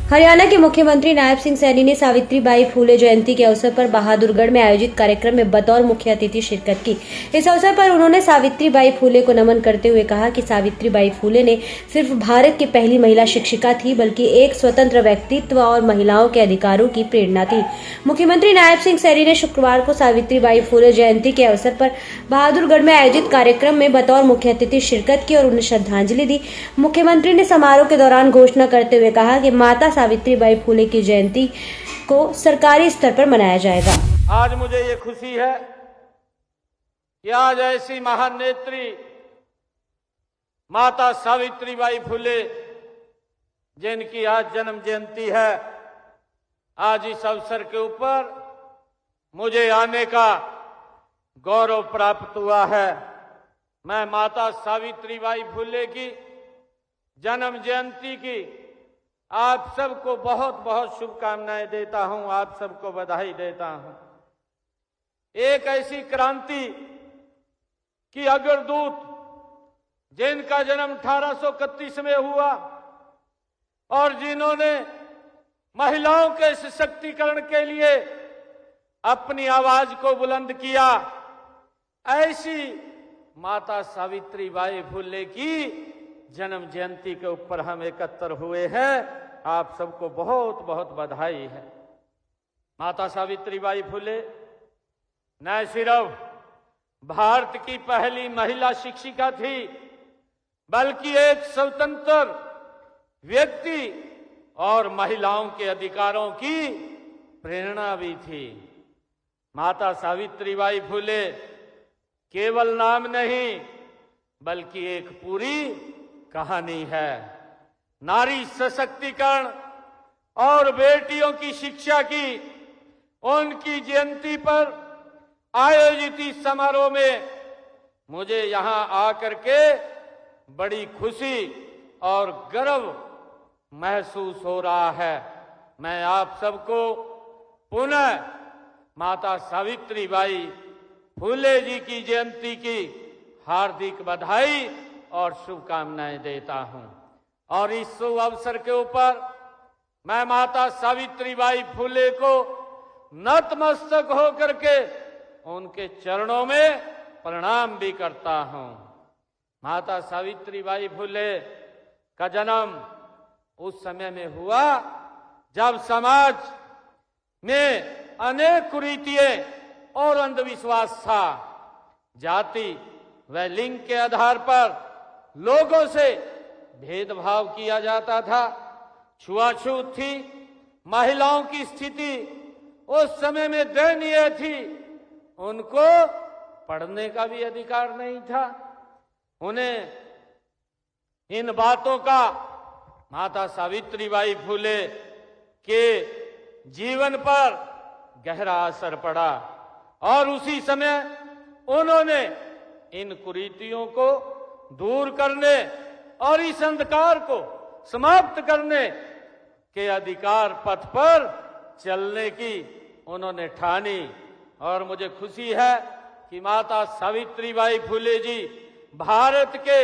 हरियाणा के मुख्यमंत्री नायब सिंह सैनी ने सावित्रीबाई फुले जयंती के अवसर पर बहादुरगढ़ में आयोजित कार्यक्रम में बतौर मुख्य अतिथि शिरकत की। इस अवसर पर उन्होंने सावित्रीबाई फुले को नमन करते हुए कहा कि सावित्रीबाई फुले ने सिर्फ भारत की पहली महिला शिक्षिका थी, बल्कि एक स्वतंत्र व्यक्तित्व और महिलाओं के अधिकारों की प्रेरणा थी। मुख्यमंत्री नायब सिंह सैनी ने शुक्रवार को सावित्रीबाई फुले जयंती के अवसर पर बहादुरगढ़ में आयोजित कार्यक्रम में बतौर मुख्य अतिथि शिरकत की और उन्हें श्रद्धांजलि दी। मुख्यमंत्री ने समारोह के दौरान घोषणा करते हुए कहा कि माता सावित्रीबाई फुले की जयंती को सरकारी स्तर पर मनाया जाएगा। आज मुझे ये खुशी है कि आज ऐसी महान नेत्री माता सावित्रीबाई फुले जिनकी आज जन्म जयंती है, आज इस अवसर के ऊपर मुझे आने का गौरव प्राप्त हुआ है। मैं माता सावित्रीबाई फुले की जन्म जयंती की आप सबको बहुत बहुत शुभकामनाएं देता हूं, आप सबको बधाई देता हूं। एक ऐसी क्रांति की अग्रदूत जिनका जन्म 1831 में हुआ और जिन्होंने महिलाओं के सशक्तिकरण के लिए अपनी आवाज को बुलंद किया, ऐसी माता सावित्रीबाई फुले की जन्म जयंती के ऊपर हम एकत्र हुए हैं। आप सबको बहुत बहुत बधाई है। माता सावित्रीबाई फुले न सिर्फ भारत की पहली महिला शिक्षिका थी, बल्कि एक स्वतंत्र व्यक्ति और महिलाओं के अधिकारों की प्रेरणा भी थी। माता सावित्रीबाई फुले केवल नाम नहीं, बल्कि एक पूरी कहानी है। नारी सशक्तिकरण और बेटियों की शिक्षा की उनकी जयंती पर आयोजित इस समारोह में मुझे यहां आकर के बड़ी खुशी और गर्व महसूस हो रहा है। मैं आप सबको पुनः माता सावित्रीबाई फुले जी की जयंती की हार्दिक बधाई और शुभकामनाएं देता हूं। और इस शुभ अवसर के ऊपर मैं माता सावित्रीबाई फुले को नतमस्तक होकर के उनके चरणों में प्रणाम भी करता हूं। माता सावित्रीबाई फुले का जन्म उस समय में हुआ जब समाज में अनेक कुरीतियां और अंधविश्वास था। जाति व लिंग के आधार पर लोगों से भेदभाव किया जाता था, छुआछूत थी, महिलाओं की स्थिति उस समय में दयनीय थी, उनको पढ़ने का भी अधिकार नहीं था। उन्हें इन बातों का माता सावित्रीबाई फुले के जीवन पर गहरा असर पड़ा और उसी समय उन्होंने इन कुरीतियों को दूर करने और इस अंधकार को समाप्त करने के अधिकार पथ पर चलने की उन्होंने ठानी। और मुझे खुशी है कि माता सावित्रीबाई फुले जी भारत के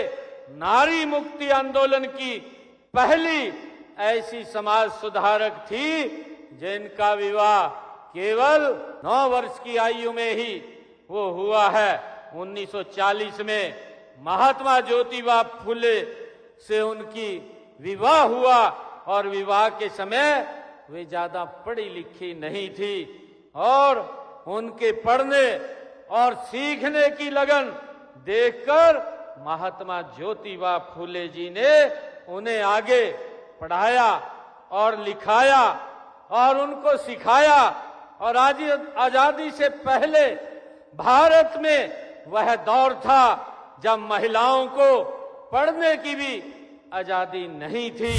नारी मुक्ति आंदोलन की पहली ऐसी समाज सुधारक थी जिनका विवाह केवल 9 वर्ष की आयु में ही वो हुआ है। 1940 में महात्मा ज्योतिबा फुले से उनकी विवाह हुआ और विवाह के समय वे ज्यादा पढ़ी लिखी नहीं थी और उनके पढ़ने और सीखने की लगन देखकर महात्मा ज्योतिबा फुले जी ने उन्हें आगे पढ़ाया और लिखाया और उनको सिखाया। और आज आजादी से पहले भारत में वह दौर था जब महिलाओं को पढ़ने की भी आजादी नहीं थी।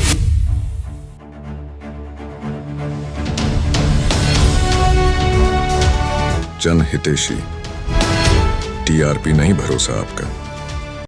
जनहितैषी, टीआरपी नहीं भरोसा आपका।